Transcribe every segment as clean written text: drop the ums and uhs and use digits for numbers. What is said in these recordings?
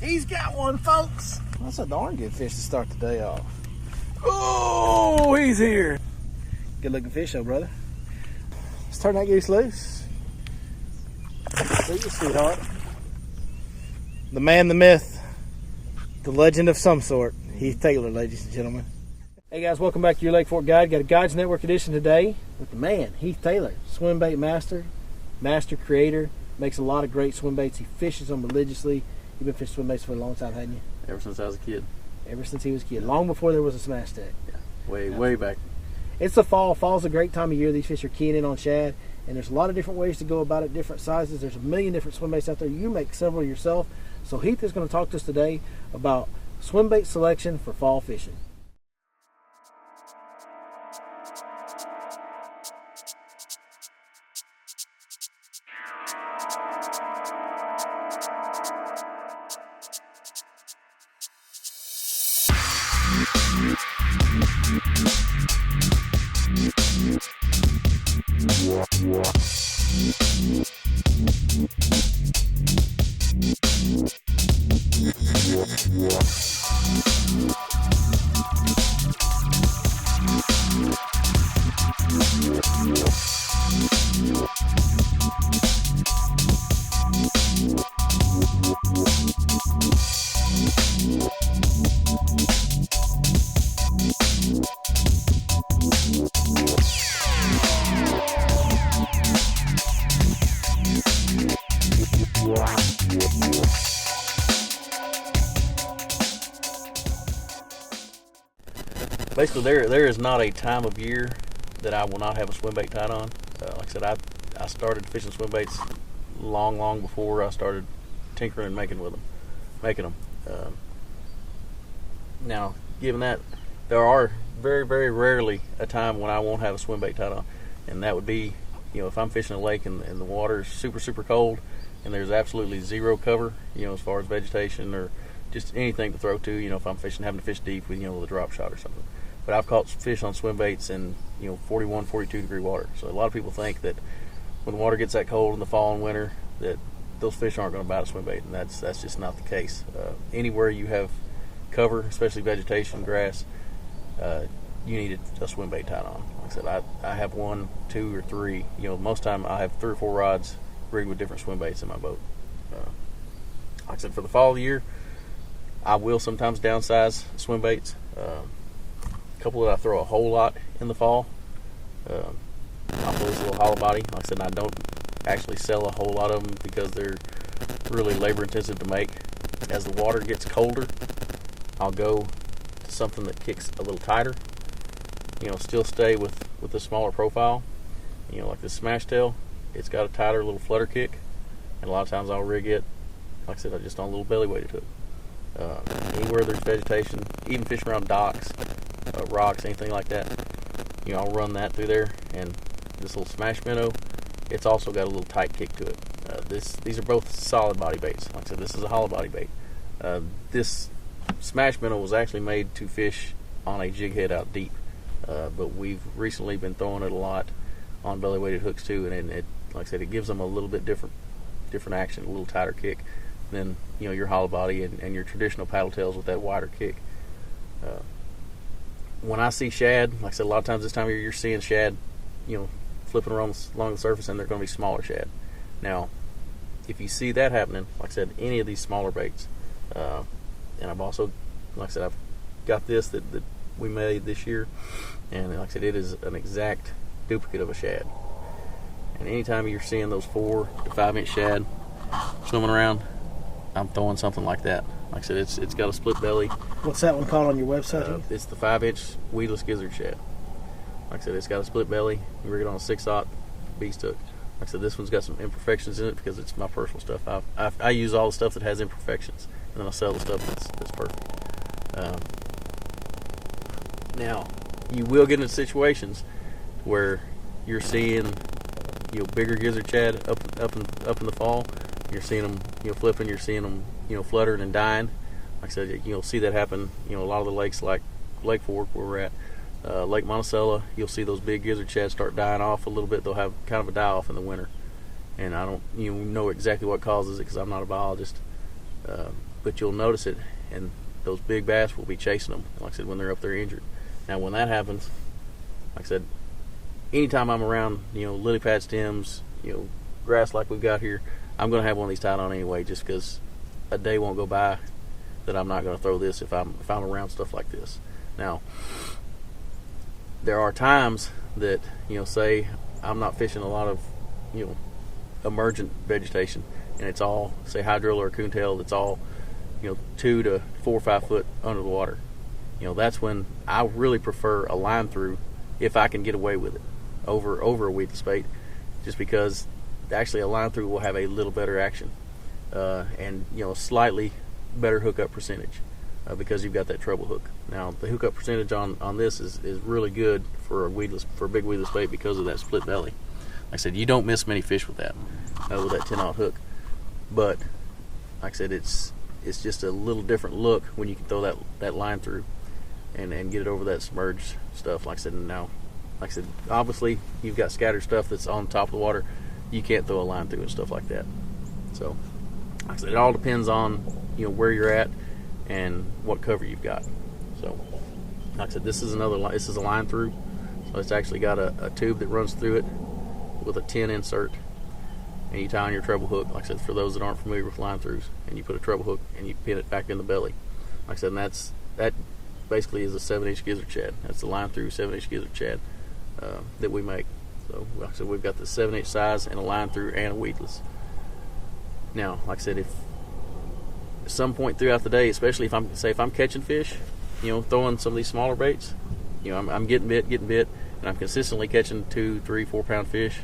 He's got one, folks. That's a darn good fish to start the day off. Oh, he's here. Good looking fish though, brother. Let's turn that goose loose. See you, sweetheart. The man, the myth, the legend of some sort, Heath Taylor, ladies and gentlemen. Hey guys, welcome back to your Lake Fork Guide. Got a Guides Network edition today with the man, Heath Taylor, Swimbait master creator, makes a lot of great swim baits. He fishes them religiously. You've been fishing swim baits for a long time, hadn't you? Ever since I was a kid. Ever since he was a kid, long before there was a smash tech. Yeah, way back. It's the fall. Fall's a great time of year. These fish are keying in on shad, and there's a lot of different ways to go about it, different sizes. There's a million different swim baits out there. You make several yourself. So Heath is going to talk to us today about swim bait selection for fall fishing. Basically, there is not a time of year that I will not have a swim bait tied on. Like I said, I started fishing swim baits long before I started tinkering and making them. Now, given that, there are very rarely a time when I won't have a swim bait tied on, and that would be, if I'm fishing a lake and the water is super cold and there's absolutely zero cover, as far as vegetation or just anything to throw to, if I'm having to fish deep with, the drop shot or something. But I've caught fish on swim baits in, 41, 42 degree water. So a lot of people think that when the water gets that cold in the fall and winter, that those fish aren't going to bite a swim bait, and that's just not the case. Anywhere you have cover, especially vegetation, grass, you need a swim bait tied on. Like I said, I have 1, 2, or 3. Most time I have 3 or 4 rods rigged with different swim baits in my boat. Like I said, for the fall of the year, I will sometimes downsize swim baits. A couple that I throw a whole lot in the fall. I'll throw this little hollow body. Like I said, I don't actually sell a whole lot of them because they're really labor intensive to make. As the water gets colder, I'll go to something that kicks a little tighter. Still stay with a smaller profile. Like this smash tail, it's got a tighter little flutter kick, and a lot of times I'll rig it, like I said, just on a little belly weighted hook. Anywhere there's vegetation, even fishing around docks, rocks, anything like that, I'll run that through there. And this little smash minnow, it's also got a little tight kick to it. These are both solid body baits. Like I said, this is a hollow body bait. This smash minnow was actually made to fish on a jig head out deep, but we've recently been throwing it a lot on belly weighted hooks too, and it, like I said, it gives them a little bit different action, a little tighter kick than your hollow body and your traditional paddle tails with that wider kick. When I see shad, like I said, a lot of times this time of year you're seeing shad, flipping around along the surface, and they're going to be smaller shad. Now, if you see that happening, like I said, any of these smaller baits, and I've also, like I said, I've got this that we made this year, and like I said, it is an exact duplicate of a shad. And anytime you're seeing those 4 to 5 inch shad swimming around, I'm throwing something like that. Like I said, it's got a split belly. What's that one called on your website? It's the 5 inch weedless gizzard shad. Like I said, it's got a split belly. You rig it on a 6/0 beast hook. Like I said, this one's got some imperfections in it because it's my personal stuff. I use all the stuff that has imperfections, and then I sell the stuff that's perfect. Now, you will get into situations where you're seeing bigger gizzard shad up in the fall. You're seeing them flipping. You're seeing them fluttering and dying. Like I said, you'll see that happen. A lot of the lakes, like Lake Fork where we're at, Lake Monticello, you'll see those big gizzard shad start dying off a little bit. They'll have kind of a die off in the winter, and I don't know exactly what causes it because I'm not a biologist. but you'll notice it, and those big bass will be chasing them, like I said, when they're up there injured. Now when that happens, like I said, anytime I'm around, lily pad stems, grass like we've got here, I'm going to have one of these tied on anyway, just because a day won't go by that I'm not going to throw this if I'm around stuff like this. Now, there are times that, say I'm not fishing a lot of, emergent vegetation, and it's all, say, hydrilla or coontail, that's all, 2 to 4 or 5 foot under the water. That's when I really prefer a line through, if I can get away with it, over a weedless bait, just because actually a line through will have a little better action, and slightly better hookup percentage, because you've got that treble hook. Now the hookup percentage on this is really good for a big weedless bait because of that split belly. Like I said, you don't miss many fish with that 10-aught hook, but like I said, it's just a little different look when you can throw that line through and get it over that submerged stuff. Like I said, obviously you've got scattered stuff that's on top of the water, you can't throw a line through and stuff like that. So like I said, it all depends on where you're at and what cover you've got. So like I said, this is a line through, so it's actually got a tube that runs through it with a 10 insert, and you tie on your treble hook. Like I said, for those that aren't familiar with line throughs, and you put a treble hook and you pin it back in the belly. Like I said, and that basically is a 7-inch gizzard shad. That's the line through 7-inch gizzard shad that we make. So like I said, we've got the 7-inch size and a line through and a weedless. Now, like I said, if at some point throughout the day, especially if I'm catching fish, throwing some of these smaller baits, I'm getting bit, and I'm consistently catching 2, 3, 4 pound fish,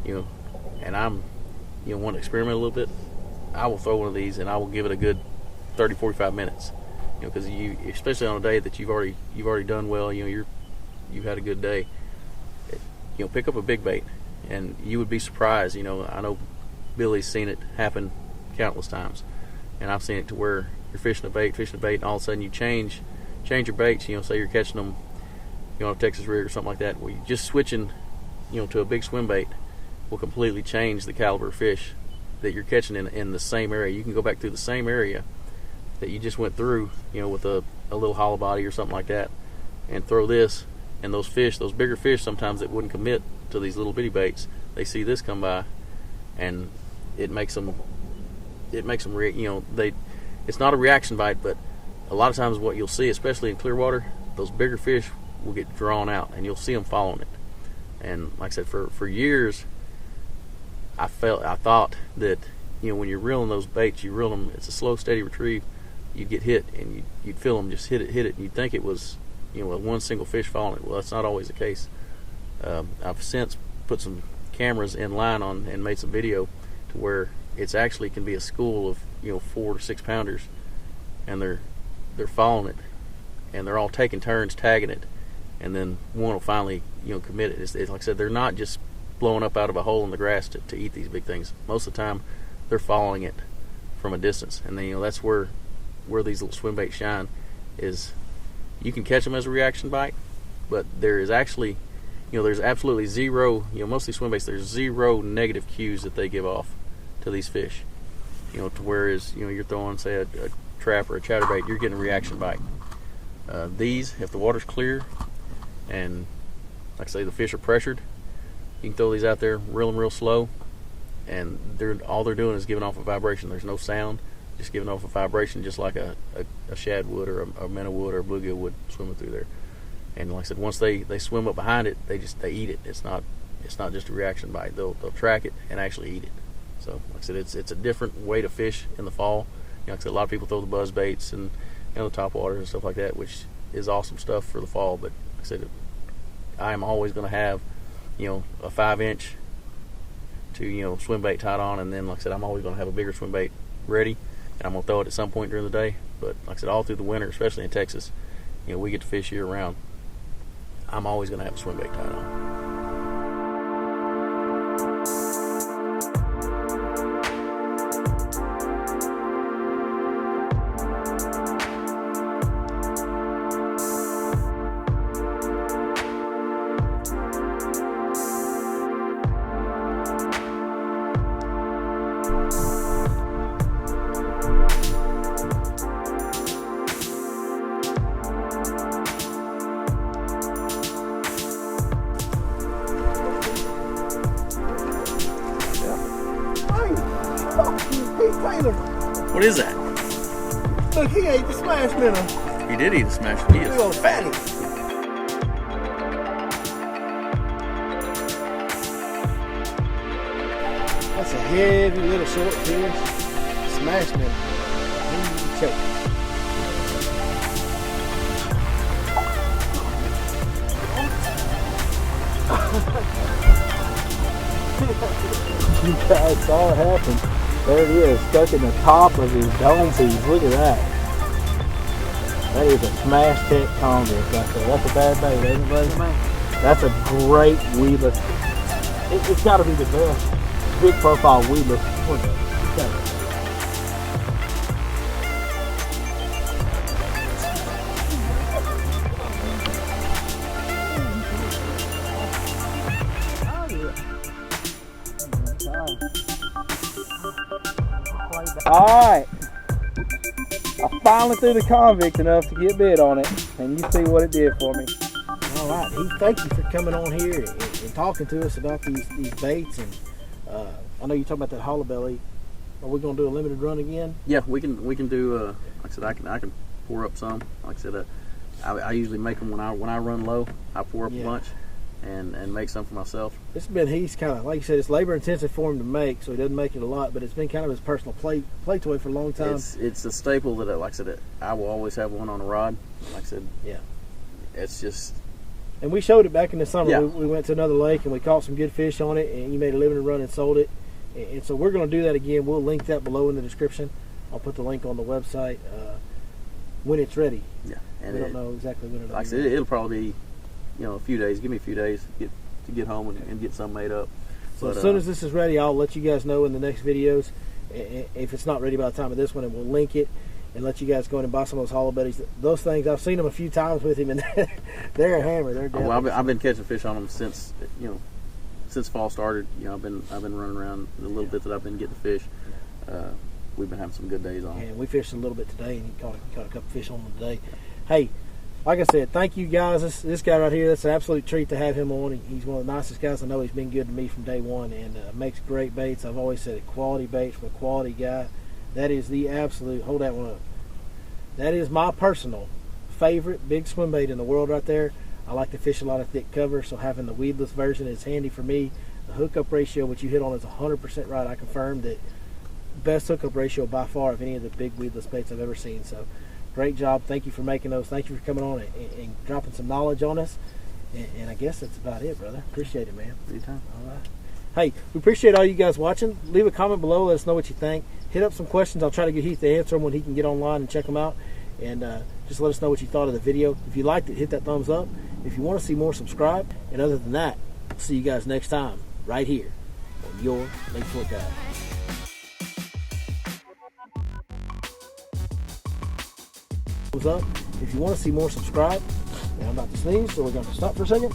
and I'm want to experiment a little bit, I will throw one of these and I will give it a good 30-45 minutes, because especially on a day that you've already done well, you've had a good day, pick up a big bait, and you would be surprised. I know Billy's seen it happen countless times, and I've seen it to where you're fishing a bait, and all of a sudden you change your baits. Say you're catching them, on a Texas rig or something like that. Well, you just switching, to a big swim bait will completely change the caliber of fish that you're catching in the same area. You can go back through the same area that you just went through, with a little hollow body or something like that, and throw this, and those bigger fish, sometimes that wouldn't commit to these little bitty baits, they see this come by, and it makes them it's not a reaction bite, but a lot of times what you'll see, especially in clear water, those bigger fish will get drawn out, and you'll see them following it. And like I said, for years, I thought that when you're reeling those baits, you reel them, it's a slow, steady retrieve. You'd get hit, and you'd feel them just hit it, and you'd think it was one single fish following it. Well, that's not always the case. I've since put some cameras in line on and made some video to where it's actually can be a school of 4 to 6 pounders, and they're following it, and they're all taking turns tagging it, and then one will finally commit it. It's like I said, they're not just blowing up out of a hole in the grass to eat these big things. Most of the time they're following it from a distance, and then that's where these little swim baits shine. Is you can catch them as a reaction bite, but there is actually there's absolutely zero, most of these swim baits, there's zero negative cues that they give off to these fish, to whereas you're throwing, say, a trap or a chatterbait, you're getting a reaction bite. These, if the water's clear and like I say the fish are pressured, you can throw these out there, reel them real slow, and all they're doing is giving off a vibration. There's no sound, just giving off a vibration, just like a shad would, or a minnow would, or a bluegill would swimming through there. And like I said, once they swim up behind it, they eat it. It's not just a reaction bite. They'll track it and actually eat it. So like I said, it's a different way to fish in the fall. Like I said, a lot of people throw the buzz baits and the top waters and stuff like that, which is awesome stuff for the fall. But like I said, I am always going to have a 5-inch to swim bait tied on, and then like I said, I'm always going to have a bigger swim bait ready, and I'm going to throw it at some point during the day. But like I said, all through the winter, especially in Texas, we get to fish year round. I'm always going to have a swim bait tied on. brother. What is that? Look, he ate the smash minnow. He did eat a smash. He Big old is fatty. That's a heavy little short fish. Smash minnow. Choke. You guys saw it happen. There it is, stuck in the top of his dome piece. Look at that. That is a smash tech convict right there. That's a bad bait, ain't it, buddy? That's a great weedless. It's got to be the best big profile weedless. Alright, I finally threw the convict enough to get bit on it, and you see what it did for me. Alright, Heath, thank you for coming on here and talking to us about these baits. And I know you're talking about that hollow belly. Are we going to do a limited run again? Yeah, we can do. Like I said, I can pour up some. Like I said, I usually make them when I run low. I pour up a bunch and make some for myself. It's been Heath's kind of, like you said, it's labor intensive for him to make, so he doesn't make it a lot. But it's been kind of his personal play toy for a long time. It's a staple that, like I said, I will always have one on a rod. Like I said, yeah, it's just. And we showed it back in the summer. Yeah. We went to another lake and we caught some good fish on it, and you made a limited run and sold it. And so we're going to do that again. We'll link that below in the description. I'll put the link on the website when it's ready. Yeah, and we don't know exactly when it'll be. Like I said, it'll probably be, a few days. Give me a few days to get home and get some made up. So as soon as this is ready, I'll let you guys know in the next videos. If it's not ready by the time of this one, and we'll link it and let you guys go in and buy some of those hollow betties. Those things, I've seen them a few times with him, and they're a hammer. They're deadly. Well, I've been catching fish on them since fall started. I've been running around the little bit that I've been getting fish. We've been having some good days on them. And we fished a little bit today, and he caught a couple fish on them today. Hey, like I said, thank you guys. This guy right here, that's an absolute treat to have him on. He's one of the nicest guys I know. He's been good to me from day one, and makes great baits. I've always said it, quality baits from a quality guy. That is the absolute, hold that one up. That is my personal favorite big swim bait in the world right there. I like to fish a lot of thick cover, so having the weedless version is handy for me. The hookup ratio, which you hit on, is 100% right. I confirmed that best hookup ratio by far of any of the big weedless baits I've ever seen. So great job. Thank you for making those. Thank you for coming on and dropping some knowledge on us. And I guess that's about it, brother. Appreciate it, man. Anytime. All right. Hey, we appreciate all you guys watching. Leave a comment below. Let us know what you think. Hit up some questions. I'll try to get Heath to answer them when he can get online and check them out. And just let us know what you thought of the video. If you liked it, hit that thumbs up. If you want to see more, subscribe. And other than that, see you guys next time right here on your Lakefront Guide. Thumbs up. If you want to see more, subscribe. Now I'm about to sneeze, so we're going to stop for a second.